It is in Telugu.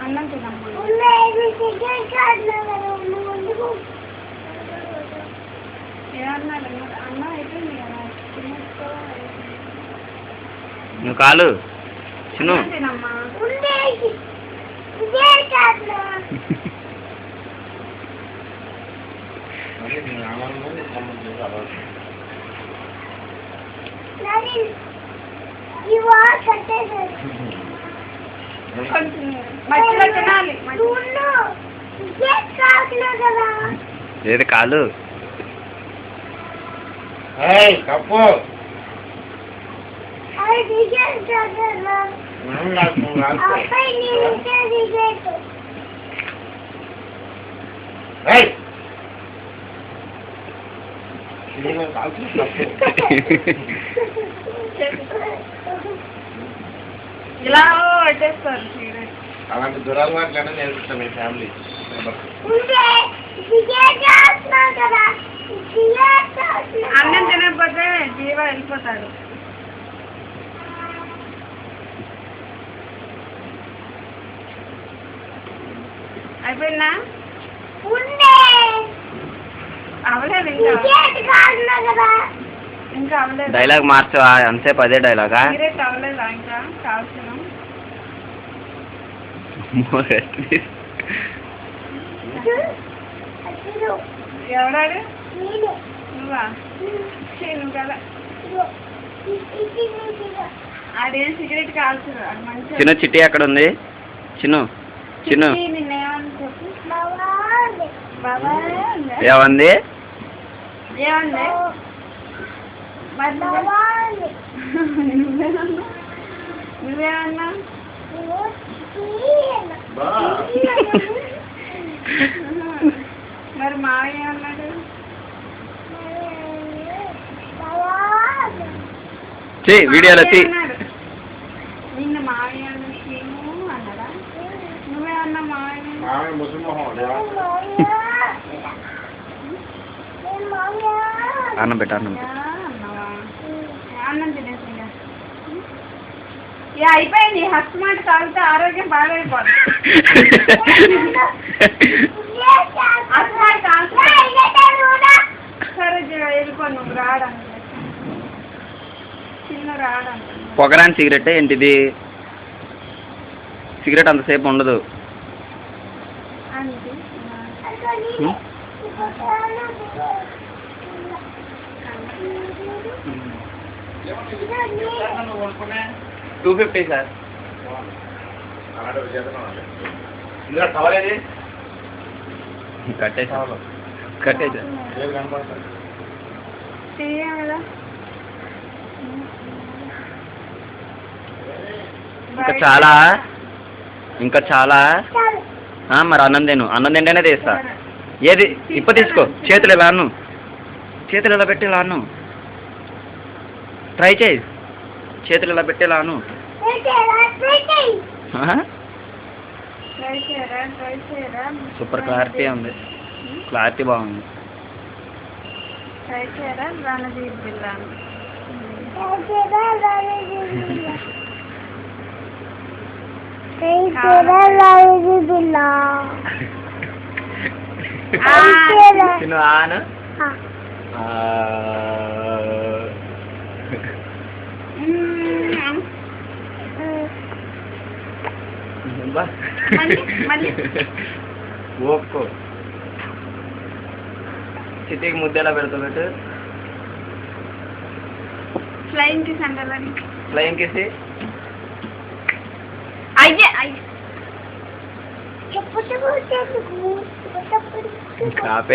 అన్నం తినమ్మా. ఏమన్నాడు అన్నం అయిపోయింది కదా. నువ్వు కాలు చిన్ను తినమ్మా. మధ్యలో తినాలి. ఏది కాలు కప్పు ఇలా పెట్టేస్తారు. అలాంటి దురలవాట్లనే నేర్పిస్తాం మీ ఫ్యామిలీ. అన్నం తినకపోతే జీవ వెళ్ళిపోతాడు. అయిపోయిందా? అవలేదు ఇంకా అవలేదు. డైలాగ్ మార్చవా? అంతసేపు అదే డైలాగా? అవలేదా ఇంకా కాల్సిన? ఎవడాడు? నువ్వా? నువ్వు కదా. అదేం సిగరెట్ కాల్చరు. అది మంచిగా. చిన్న చిట్టి ఎక్కడ ఉంది? చిన్ను చిన్ను ఏమంది? ఏమంది? నువ్వేమన్నా? మరి మావయ్య ఏమన్నాడు? వీడియోలో నిన్న మావయ్య అన్నాడా? నువ్వేమన్నా మావయ్య? అన్నం పెట్ట అన్నం అన్నం తినేసి అయిపోయింది. హక్కు మాట తాగితే ఆరోగ్యం బాగైపోతుంది. సరే వెళ్ళిపో. నువ్వు రాడంట. చిన్న రాడంట. పొగరాని సిగరెట్ ఏంటిది? సిగరెట్ అంతసేపు ఉండదు. $250 సార్. కట్టేసా కట్టేసా. ఇంకా చాలా ఇంకా చాలా. మరి అన్నం తింటేనే తీస్తా. ఏది ఇప్ప తీసుకో. చేతులు ఎలా అన్ను, చేతులు ఎలా పెట్టి ఇలా అన్ను. ట్రై చేయి. చేతులు ఇలా పెట్టి ఇలా అను. సూపర్ క్లారిటీ ఉంది. క్లారిటీ బాగుంది. ఆను ఓక్కో. చిటికి ముద్దెలా పెడతావు? పెట్టు. ఫ్లయింగ్ కిస్ అంటే ఫ్లయింగ్ కిస్. అయ్యే కాపే.